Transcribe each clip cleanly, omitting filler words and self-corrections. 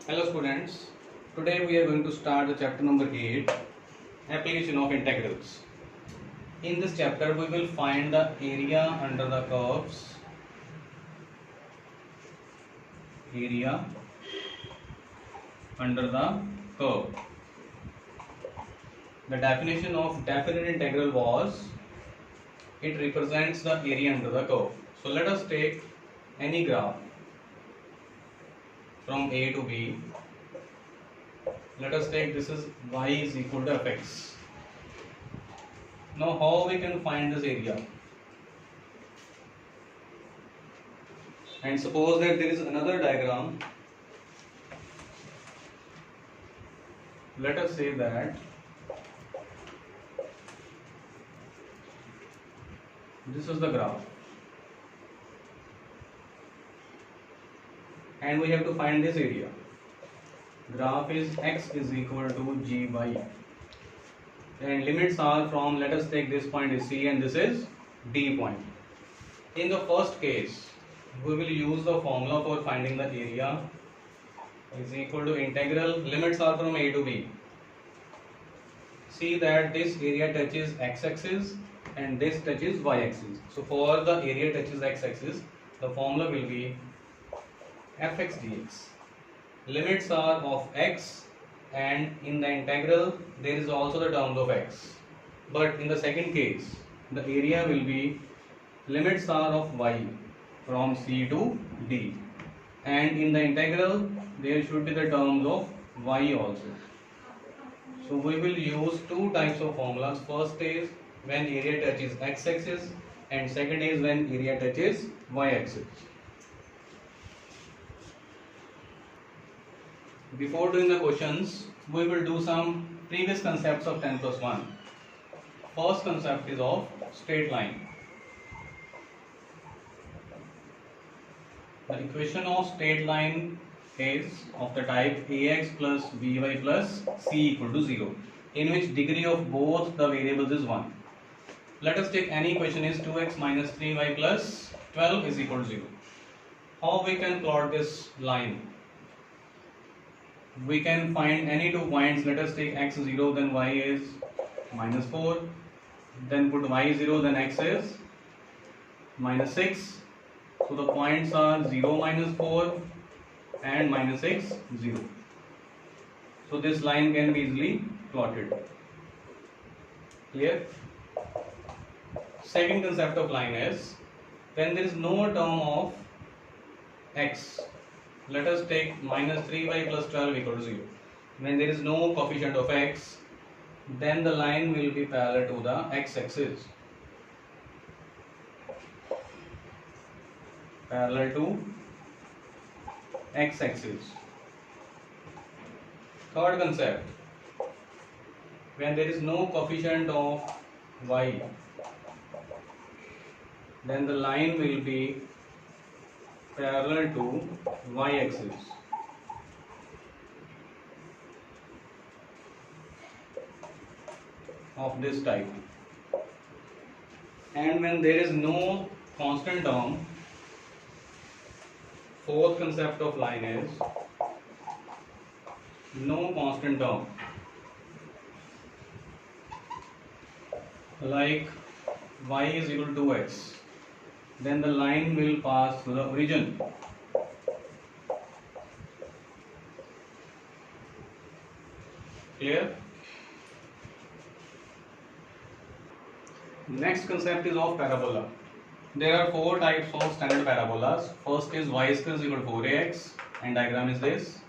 Hello students, today we are going to start the chapter number 8, application of integrals. In this chapter we will find the area under the curves, area under the curve. The definition of definite integral was, it represents the area under the curve. So let us take any graph from A to B. Let us take this is y is equal to fx. Now how we can find this area? And suppose that there is another diagram. Let us say that this is the graph and we have to find this area. Graph is x is equal to g by, and limits are from, let us take this point is C and this is D point. In the first case we will use the formula for finding the area is equal to integral, limits are from A to B. See that this area touches x-axis and this touches y-axis. So for the area touches x-axis, the formula will be fx dx. Limits are of x, and in the integral there is also the terms of x. But in the second case, the area will be limits are of y from C to D, and in the integral there should be the terms of y also. So we will use two types of formulas. First is when area touches x-axis, and second is when area touches y-axis. Before doing the questions, we will do some previous concepts of 10 plus 1. First concept is of straight line. The equation of straight line is of the type ax plus by plus c equal to 0, in which degree of both the variables is 1. Let us take any equation is 2x minus 3y plus 12 is equal to 0. How we can plot this line? We can find any 2 points. Let us take x 0, then y is minus 4, then put y 0, then x is minus 6. So the points are 0, minus 4 and minus 6, 0. So this line can be easily plotted. Clear? Second concept of line is when there is no term of x. Let us take minus 3y plus 12 equal to 0. When there is no coefficient of x, then the line will be parallel to the x-axis. Parallel to x-axis. Third concept, when there is no coefficient of y, then the line will be parallel to y-axis. Of this type. And when there is no constant term, fourth concept of line is no constant term. Like y is equal to 2x, then the line will pass through the origin. Clear? Next concept is of parabola. There are 4 types of standard parabolas. First is y square is equal to 4ax, and diagram is this.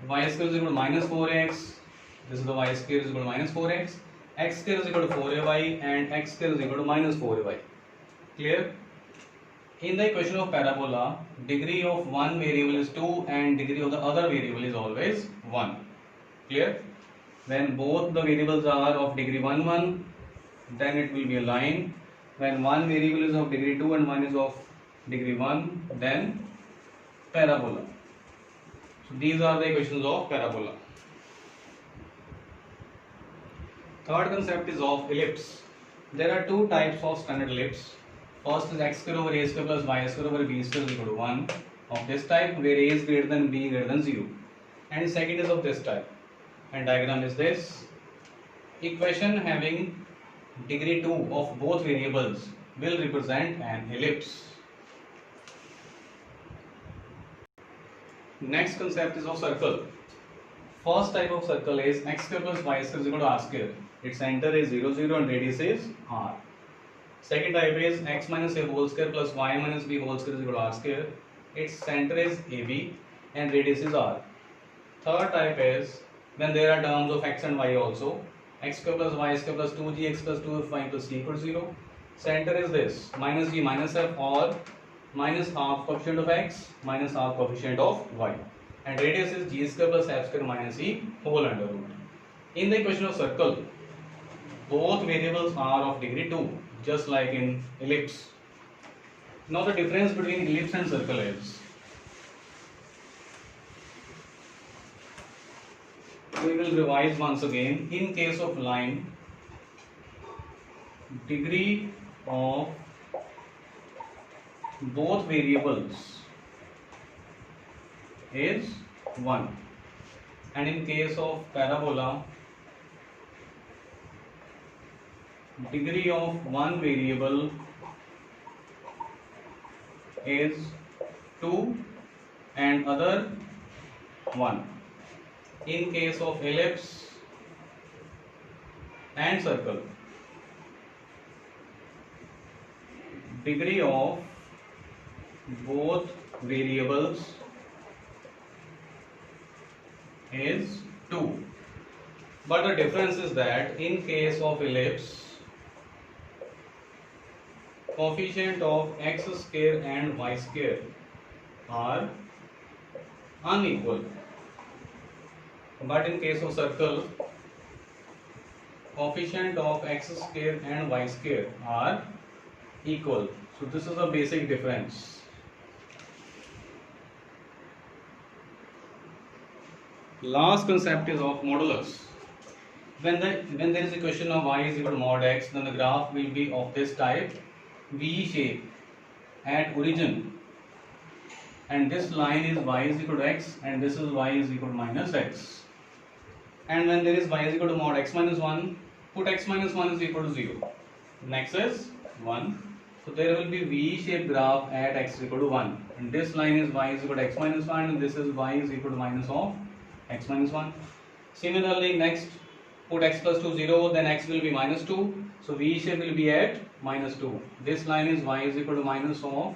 Y square is equal to minus 4x. This is the y square is equal to minus 4x. X square is equal to 4ay, and x square is equal to minus 4ay. Clear? In the equation of parabola, degree of one variable is 2 and degree of the other variable is always 1. Clear? When both the variables are of degree 1, 1, then it will be a line. When one variable is of degree 2 and one is of degree 1, then parabola. So these are the equations of parabola. Third concept is of ellipse. There are 2 types of standard ellipse. First is x square over a square plus y square over b square is equal to 1. Of this type, where a is greater than b greater than 0. and second is of this type, and diagram is this. Equation having degree 2 of both variables will represent an ellipse. Next concept is of circle. First type of circle is x square plus y square is equal to r square. Its center is 0, 0 and radius is r. Second type is x minus a whole square plus y minus b whole square is equal to r square. Its center is ab and radius is r. Third type is when there are terms of x and y also. X square plus y square plus 2gx plus 2y plus c equals 0. Center is this minus g minus f, or minus half coefficient of x minus half coefficient of y, and radius is g square plus f square minus e whole under root. In the equation of circle, both variables are of degree 2, just like in ellipse. Now the difference between ellipse and circle is, we will revise once again. In case of line, degree of both variables is 1, and in case of parabola, degree of one variable is 2 and other 1. In case of ellipse and circle, degree of both variables is 2. But the difference is that in case of ellipse, coefficient of x square and y square are unequal. But in case of circle, coefficient of x square and y square are equal. So this is a basic difference. Last concept is of modulus. When there is a question of y is equal to mod x, then the graph will be of this type, V shape at origin, and this line is y is equal to x and this is y is equal to minus x. And when there is y is equal to mod x minus 1, put x minus 1 is equal to 0. Next is 1. So there will be V-shaped graph at x is equal to 1. And this line is y is equal to x minus 1 and this is y is equal to minus of x minus 1. Similarly, next put x plus 2 0, then x will be minus 2. So V shape will be at minus 2. This line is y is equal to minus of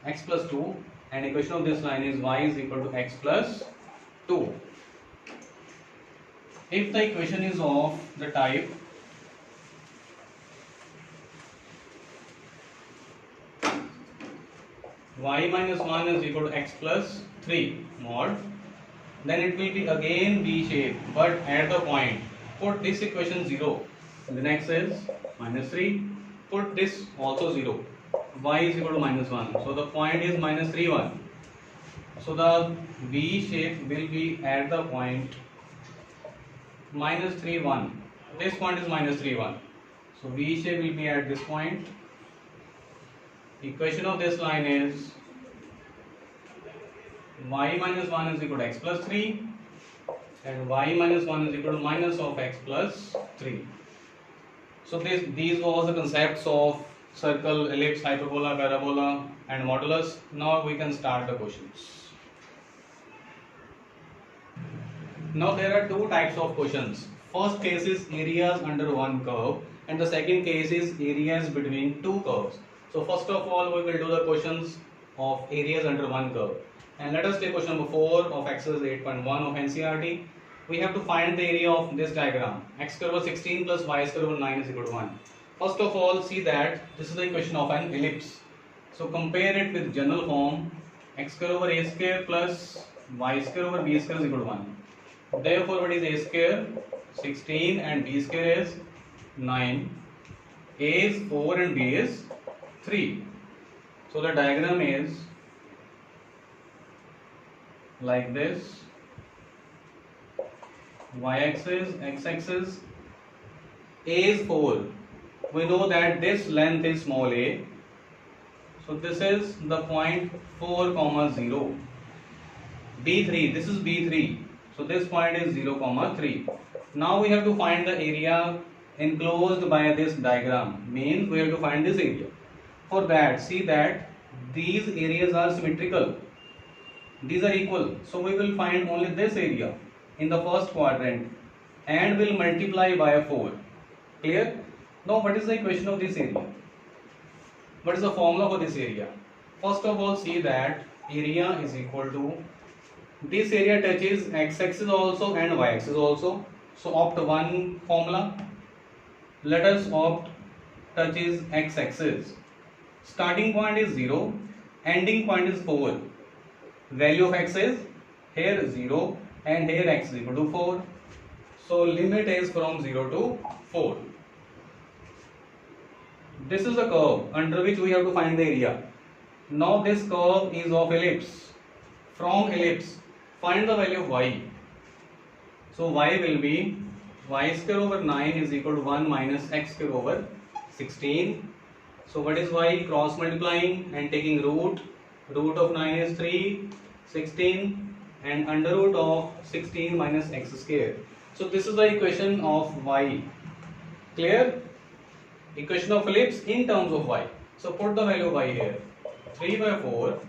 x plus 2 and equation of this line is y is equal to x plus 2. If the equation is of the type y minus 1 is equal to x plus 3 mod, then it will be again V shape, but at the point put this equation 0, and the next is minus 3, put this also 0, y is equal to minus 1, so the point is minus 3 1. So the V shape will be at the point minus 3 1. This point is minus 3 1. So V shape will be at this point. Equation of this line is y minus 1 is equal to x plus 3 and y minus 1 is equal to minus of x plus 3. So these was the concepts of circle, ellipse, hyperbola, parabola and modulus. Now we can start the questions. Now there are two types of questions. First case is areas under one curve and the second case is areas between two curves. So first of all we will do the questions of areas under one curve. And let us take question number 4 of exercise 8.1 of NCERT. We have to find the area of this diagram. X square over 16 plus y square over 9 is equal to 1. First of all, see that this is the equation of an ellipse. So compare it with general form. X square over a square plus y square over b square is equal to 1. Therefore, what is a square? 16 and b square is 9. A is 4 and b is 3. So the diagram is like this. Y-axis, x-axis. A is 4. We know that this length is small a. So this is the point 4, 0. B3, this is B3. So this point is 0, 3. Now we have to find the area enclosed by this diagram. Means we have to find this area. For that, see that these areas are symmetrical. These are equal. So we will find only this area in the first quadrant and will multiply by 4. Clear? Now what is the equation of this area? What is the formula for this area? First of all, see that area is equal to, this area touches x-axis also and y-axis also. So opt one formula. Let us opt touches x-axis. Starting point is 0, ending point is 4. Value of x is here 0 and here x is equal to 4. So limit is from 0 to 4. This is a curve under which we have to find the area. Now this curve is of ellipse. From ellipse, find the value of y. So y will be y square over 9 is equal to 1 minus x square over 16. So what is y? Cross multiplying and taking root. Root of 9 is 3, 16 and under root of 16 minus x square. So this is the equation of y. Clear? Equation of ellipse in terms of y. So put the value of y here. 3 by 4,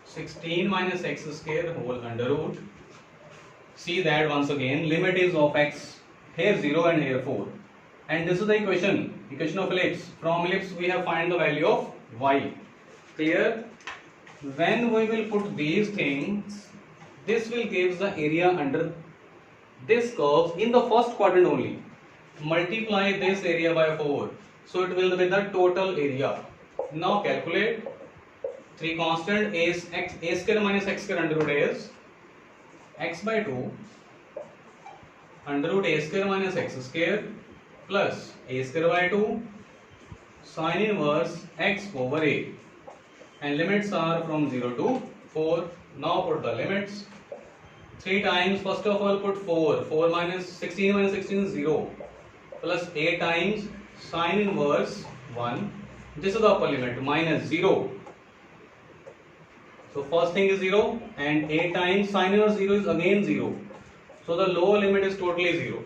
16 minus x square whole under root. See that once again, limit is of x, here 0 and here 4. And this is the equation of ellipse. From ellipse we have find the value of y. Clear? When we will put these things, this will give the area under this curve in the first quadrant only. Multiply this area by 4. So it will be the total area. Now calculate. 3 constant a square minus x square under root is x by 2 under root a square minus x square plus a square by 2 sin inverse x over a, and limits are from 0 to 4. Now put the limits. 3 times, first of all put 4 minus 16 minus 16 is 0, plus a times sin inverse 1, this is the upper limit, minus 0. So first thing is 0 and a times sin inverse 0 is again 0. So the lower limit is totally 0.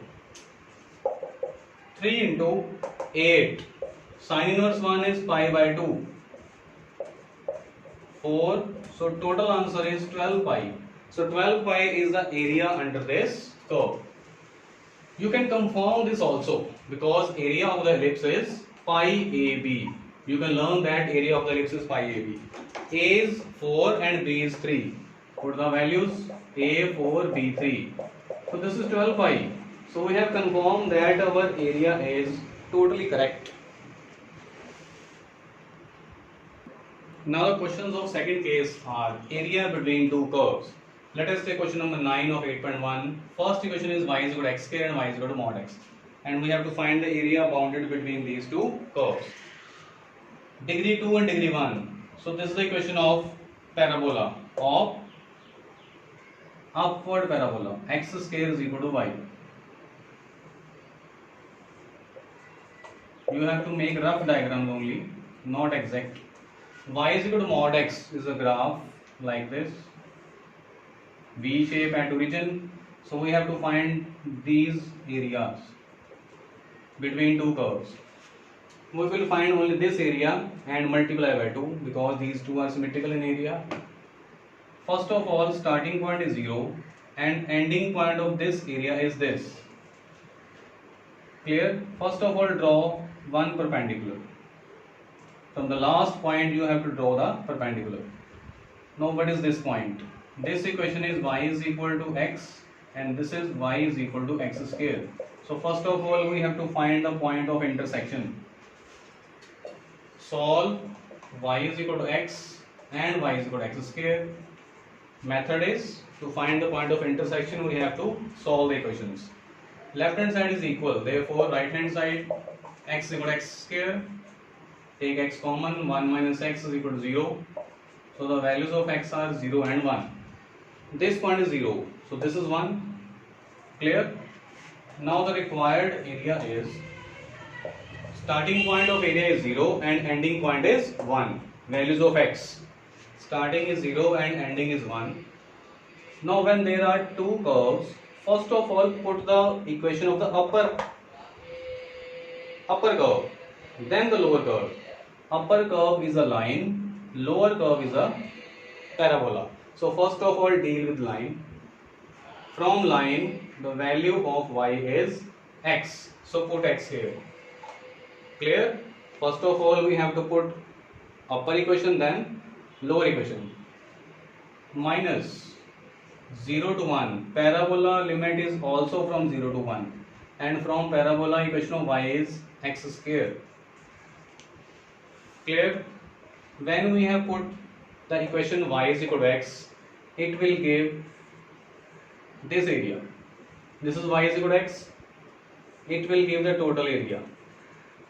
3 into 8, sin inverse 1 is pi by 2. 4, so total answer is 12 pi. So 12 pi is the area under this curve. You can confirm this also because area of the ellipse is pi AB. You can learn that area of the ellipse is pi AB. A is 4 and B is 3. Put the values A 4, B 3. So this is 12 pi. So we have confirmed that our area is totally correct. Now the questions of second case are area between two curves. Let us take question number 9 of 8.1. First equation is y is equal to x square and y is equal to mod x. And we have to find the area bounded between these two curves. Degree 2 and degree 1. So this is the equation of parabola, of upward parabola. X square is equal to y. You have to make rough diagrams only, not exact. Y is equal to mod x is a graph like this, V shape at origin. So we have to find these areas between two curves. We will find only this area and multiply by 2 because these two are symmetrical in area. First of all, starting point is 0 and ending point of this area is this. Clear? First of all, draw one perpendicular. From the last point you have to draw the perpendicular. Now what is this point? This equation is y is equal to x and this is y is equal to x square. So first of all we have to find the point of intersection. Solve y is equal to x and y is equal to x square. Method is to find the point of intersection we have to solve the equations. Left hand side is equal, therefore right hand side x is equal to x square. Take x common, 1 minus x is equal to 0. So the values of x are 0 and 1. This point is 0, so this is 1. Clear? Now the required area is, starting point of area is 0 and ending point is 1. Values of x, starting is 0 and ending is 1. Now when there are two curves, first of all put the equation of the upper curve, then the lower curve. Upper curve is a line, lower curve is a parabola. So first of all deal with line. From line the value of y is x. So put x here. Clear? First of all we have to put upper equation, then lower equation. Minus 0 to 1. Parabola limit is also from 0 to 1. And from parabola equation of y is x square. Clear? When we have put the equation y is equal to x, it will give this area. This is y is equal to x. It will give the total area.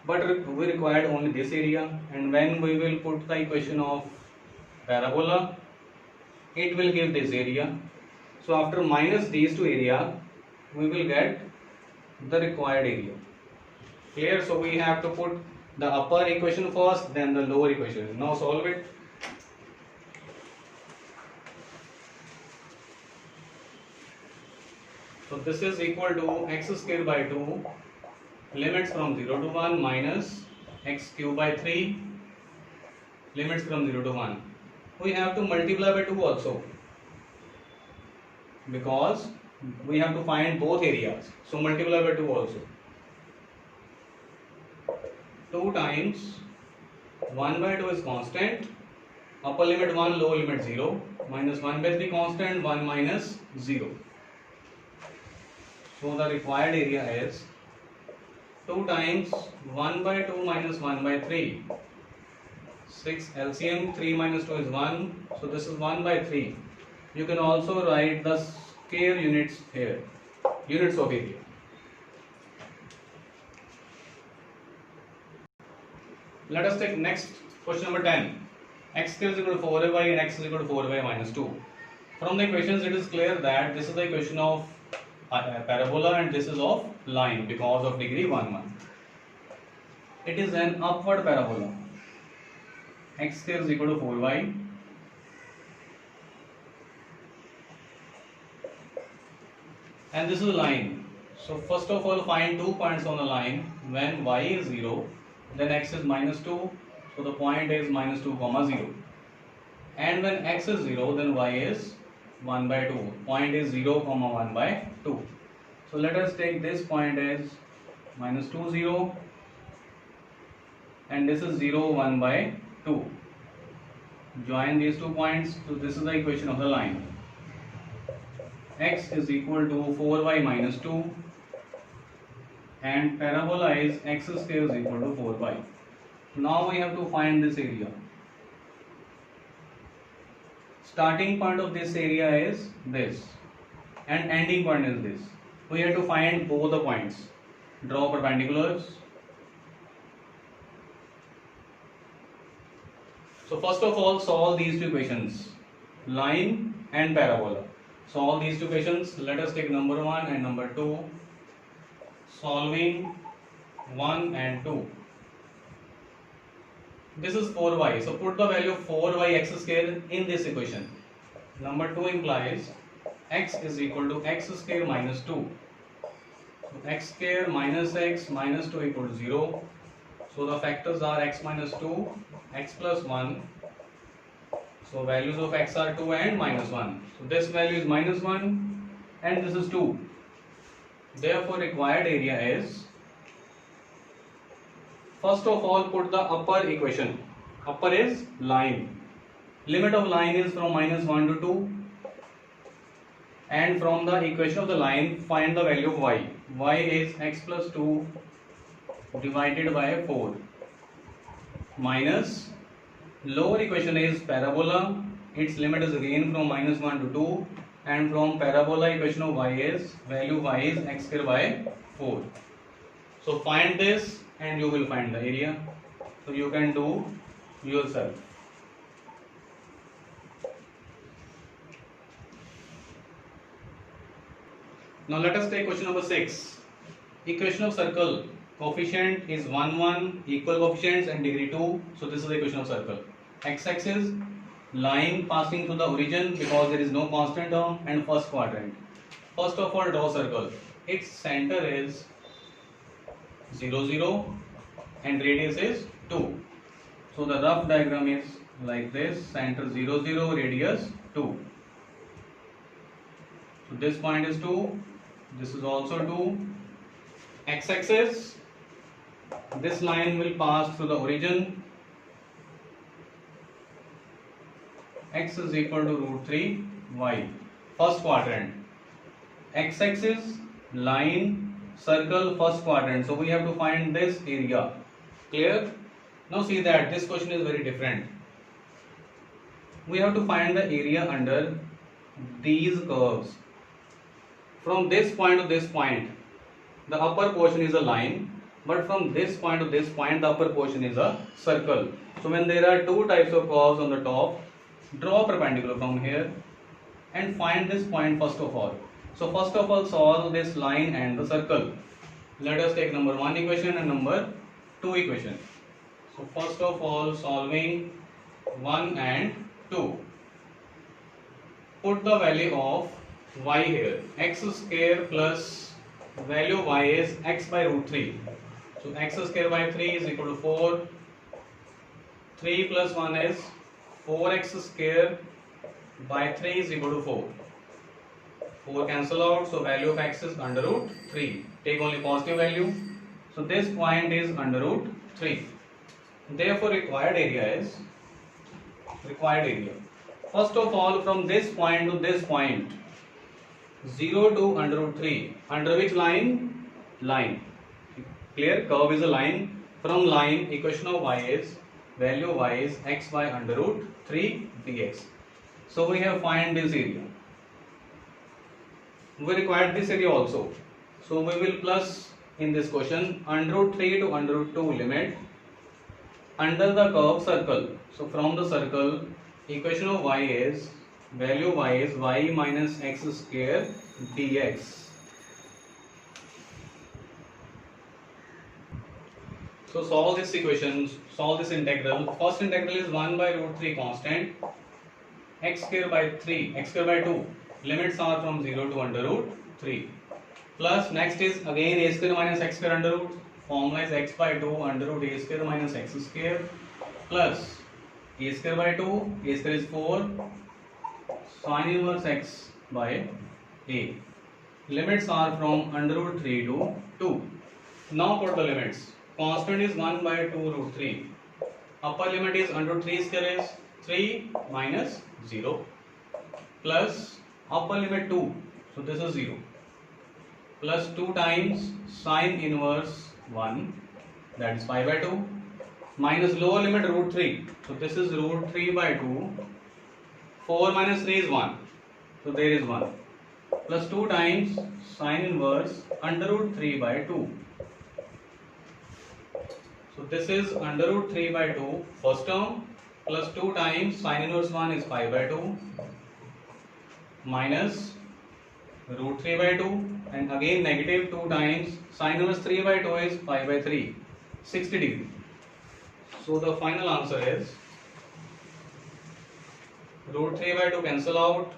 But we required only this area, and when we will put the equation of parabola, it will give this area. So after minus these two area, we will get the required area. Clear? So we have to put the upper equation first, then the lower equation. Now solve it. So this is equal to x square by 2, limits from 0 to 1, minus x cube by 3, limits from 0 to 1. We have to multiply by 2 also, because we have to find both areas. So multiply by 2 also. 2 times 1 by 2 is constant, upper limit 1, lower limit 0, minus 1 by 3 constant, 1 minus 0. So the required area is 2 times 1 by 2 minus 1 by 3. 6 LCM, 3 minus 2 is 1. So this is 1 by 3. You can also write the square units here. Units of area. Let us take next question number 10. X square is equal to 4y and x is equal to 4y minus 2. From the equations it is clear that this is the equation of parabola and this is of line because of degree 1 1. It is an upward parabola. X square is equal to 4y and this is a line. So first of all find 2 points on the line. When y is 0, then x is minus 2, so the point is minus 2 comma 0. And when x is 0, then y is 1 by 2. Point is 0 comma 1 by 2. So let us take this point as minus 2 0 and this is 0 1 by 2. Join these 2 points. So this is the equation of the line. X is equal to 4y minus 2 and parabola is x square is equal to 4y. Now we have to find this area. Starting point of this area is this and ending point is this. We have to find both the points. Draw perpendiculars. So first of all solve these two equations, line and parabola. Solve these two equations. Let us take number 1 and number 2. Solving 1 and 2. This is 4y. So put the value of 4y x square in this equation. Number 2 implies x is equal to x square minus 2. So x square minus x minus 2 equal to 0. So the factors are x minus 2, x plus 1. So values of x are 2 and minus 1. So this value is minus 1 and this is 2. Therefore required area is, first of all put the upper equation. Upper is line. Limit of line is from minus 1 to 2. And from the equation of the line find the value of y. Y is x plus 2 divided by 4 minus lower equation is parabola. Its limit is again from minus 1 to 2 and from parabola equation of y is value y is x square by 4. So find this and you will find the area. So you can do yourself. Now let us take question number 6. Equation of circle. Coefficient is 1 1, equal coefficients and degree 2. So this is the equation of circle. X-axis line passing through the origin because there is no constant term, and first quadrant. First of all, draw circle. Its center is 0 0 and radius is 2. So the rough diagram is like this: center 0 0, radius 2. So this point is 2, this is also 2. X-axis, this line will pass through the origin. X is equal to root 3 y. First quadrant. X-axis, line, circle, first quadrant. So we have to find this area. Clear? Now see that this question is very different. We have to find the area under these curves. From this point to this point, the upper portion is a line, but from this point to this point, the upper portion is a circle. So when there are two types of curves on the top, draw perpendicular from here and find this point first of all. So first of all, solve this line and the circle. Let us take number 1 equation and number 2 equation. So first of all, solving 1 and 2. Put the value of y here. X square plus value of y is x by root 3. So x square by 3 is equal to 4. 3 plus 1 is 4x square by 3 is equal to 4. 4 cancel out, so value of x is under root 3. Take only positive value. So this point is under root 3. Therefore required area. First of all, from this point to this point, 0 to under root 3. Under which line? Line. Clear? Curve is a line. From line, equation of y is, value of y is x by under root 3 dx. So we have find this area. We require this area also. So we will plus in this question under root 3 to under root 2 limit under the curve circle. So from the circle, equation of y is, value of y is y minus x square dx. So solve this equation, solve this integral. First integral is 1 by root 3 constant, x square by 3, x square by 2. Limits are from 0 to under root 3. Plus next is again a square minus x square under root. Formula is x by 2 under root a square minus x square plus a square by 2, a square is 4, sin inverse x by a. Limits are from under root 3 to 2. Now put the limits. Constant is 1 by 2 root 3. Upper limit is under root 3 square is 3 minus 0 plus upper limit 2. So this is 0 plus 2 times sin inverse 1, that is pi by 2, minus lower limit root 3. So this is root 3 by 2. 4 minus 3 is 1. So there is 1. Plus 2 times sin inverse under root 3 by 2. So this is under root 3 by 2 first term plus 2 times sin inverse 1 is pi by 2 minus root 3 by 2 and again negative 2 times sin inverse 3 by 2 is pi by 3, 60 degree. So the final answer is root 3 by 2 cancel out.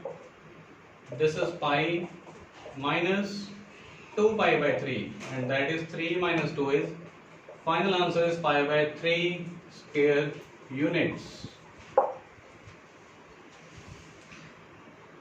This is pi minus 2 pi by 3 and that is 3 minus 2 is, final answer is pi by 3 square units.